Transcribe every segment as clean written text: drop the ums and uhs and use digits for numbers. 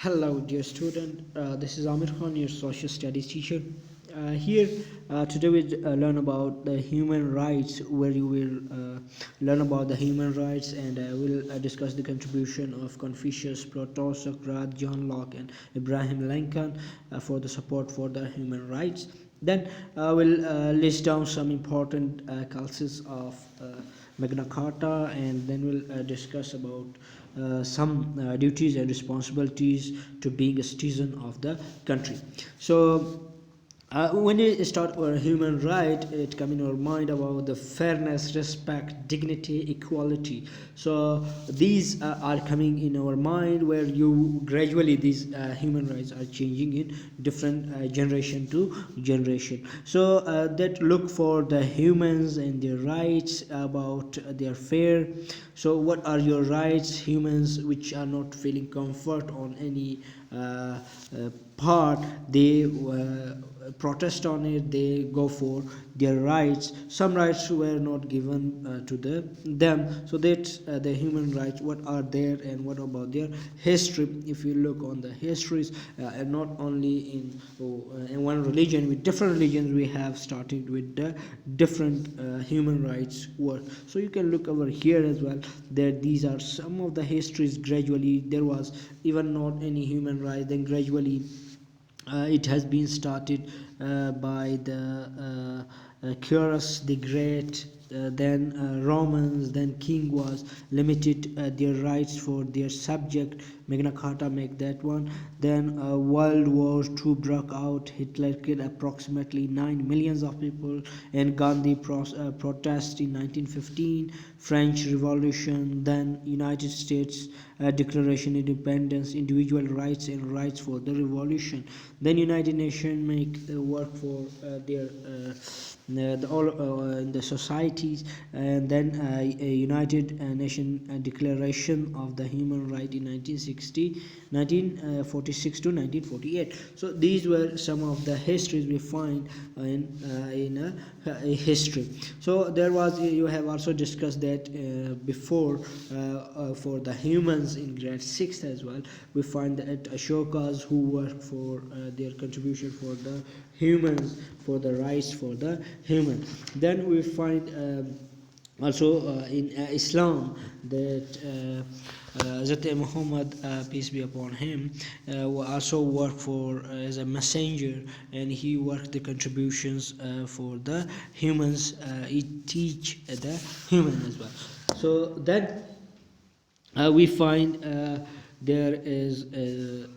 Hello, dear student. This is Amir Khan, your social studies teacher. Here today we learn about the human rights, where you will learn about the human rights, and we'll discuss the contribution of Confucius, Plato, Socrates, John Locke, and Abraham Lincoln for the support for the human rights. Then we'll list down some important clauses of Magna Carta, and then we'll discuss about some duties and responsibilities to being a citizen of the country. So when we start our human right, it come in our mind about the fairness, respect, dignity, equality. So these are coming in our mind, where you gradually these human rights are changing in different generation to generation. So that look for the humans and their rights, about their fair. So what are your rights, humans which are not feeling comfort on any part, they protest on it, they go for their rights. Some rights were not given to them, so that the human rights, what are there and what about their history. If you look on the histories, and not only in one religion, with different religions we have started with the different human rights work. So you can look over here as well, that these are some of the histories. Gradually there was even not any human rights, then gradually it has been started by the Cyrus the Great, then Romans, then king was limited their rights for their subject. Magna Carta make that one. Then World War II broke out. Hitler killed approximately 9 millions of people, and Gandhi protest in 1915, French Revolution, then United States Declaration of Independence, individual rights and rights for the revolution. Then United Nations make work for their all in the societies, and then a United Nations Declaration of the Human Right in 1946 to 1948. So these were some of the histories we find in a history. So there was, you have also discussed that before, for the humans in grade 6 as well, we find that Ashokas who work for their contribution for the humans, for the rights for the human. Then we find also in Islam that Hazrat Muhammad, peace be upon him, also worked for as a messenger, and he worked the contributions for the humans. He teach the human as well. So then we find there is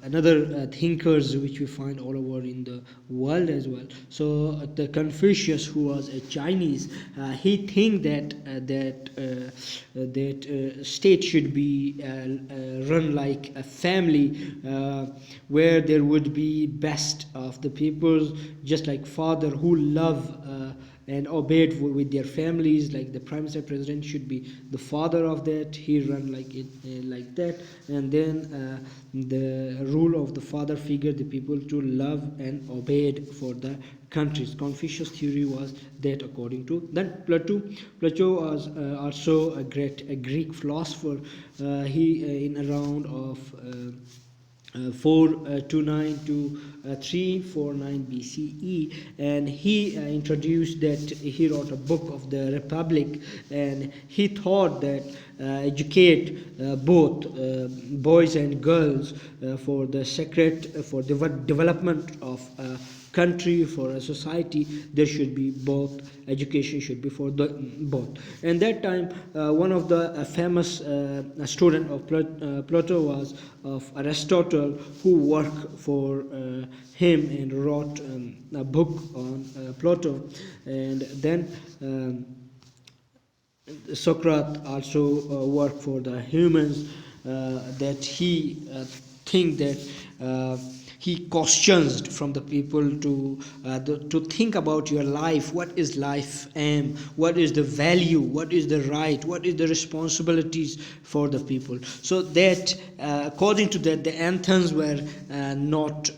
another thinkers which we find all over in the world as well. So the Confucius, who was a Chinese, he think that state should be run like a family, where there would be best of the people, just like father who love and obeyed with their families. Like the prime minister, president should be the father of that, he run like it like that. And then the rule of the father figure, the people to love and obeyed for the countries. Confucius theory was that, according to. Then Plato was also a Greek philosopher. He in around of 429 to 349 BCE, and he introduced that, he wrote a book of the Republic, and he thought that educate both boys and girls for the sacred, for the development of country, for a society, there should be both, education should be for the both. And that time one of the famous student of Plato was of Aristotle, who worked for him and wrote a book on Plato. And then Socrates also worked for the humans, that he think that he questions from the people to think about your life. What is life aim? What is the value? What is the right? What is the responsibilities for the people? So that according to that, the anthems were not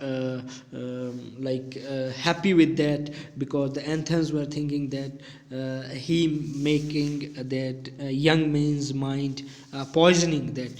happy with that, because the anthems were thinking that he making that young man's mind poisoning that.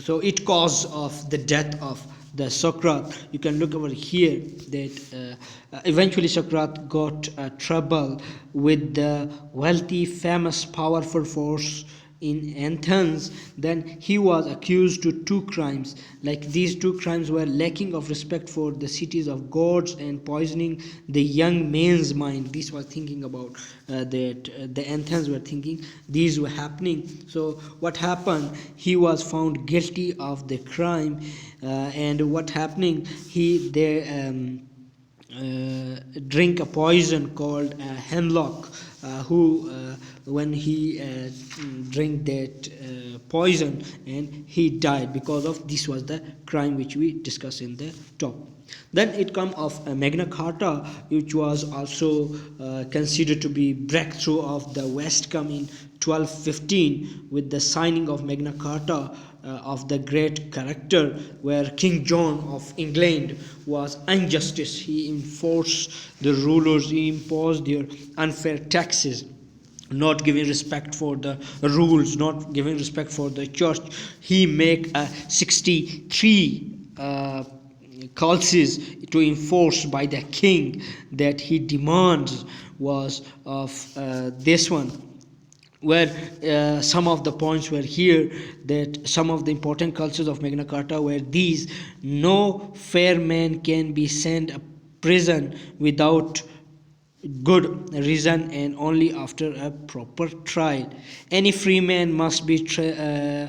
So it cause of the death of the Socrates. You can look over here that eventually Socrates got trouble with the wealthy, famous, powerful force in Athens. Then he was accused to two crimes. Like these two crimes were lacking of respect for the cities of gods and poisoning the young man's mind. This was thinking about that the Athens were thinking these were happening. So what happened? He was found guilty of the crime, and what happening? Drink a poison called hemlock, who when he drank that poison, and he died because of this was the crime which we discussed in the top. Then it come of Magna Carta, which was also considered to be breakthrough of the West, come in 1215 with the signing of Magna Carta of the great character, where King John of England was injustice. He enforced the rulers, he imposed their unfair taxes, not giving respect for the rules, not giving respect for the church. He make 63 clauses to enforce by the king that he demands was of this one, where some of the points were here, that some of the important cultures of Magna Carta were these: no fair man can be sent a prison without good reason and only after a proper trial. Any free man must be tried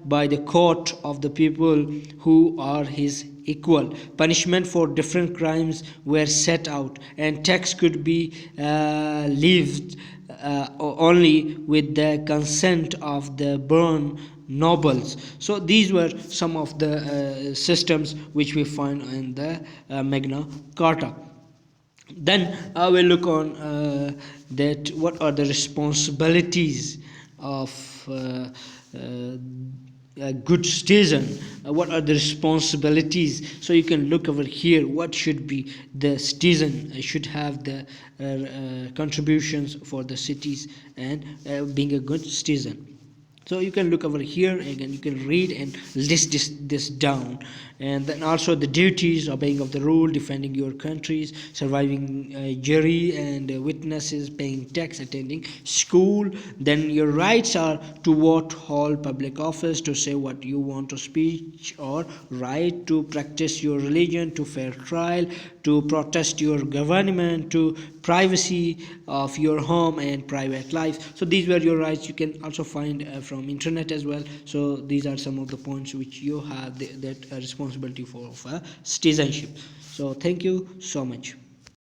by the court of the people who are his equal. Punishment for different crimes were set out, and tax could be levied only with the consent of the born nobles. So these were some of the systems which we find in the Magna Carta. Then I will look on that what are the responsibilities of a good citizen. What are the responsibilities? So you can look over here. What should be the citizen should have the contributions for the cities and being a good citizen. So you can look over here again, you can read and list this down. And then also the duties: obeying of the rule, defending your countries, surviving jury and witnesses, paying tax, attending school. Then your rights are to vote, hold public office, to say what you want to speak or write, to practice your religion, to fair trial, to protest your government, to privacy of your home and private life. So these were your rights. You can also find from internet as well. So these are some of the points which you have that responsibility for citizenship. So thank you so much.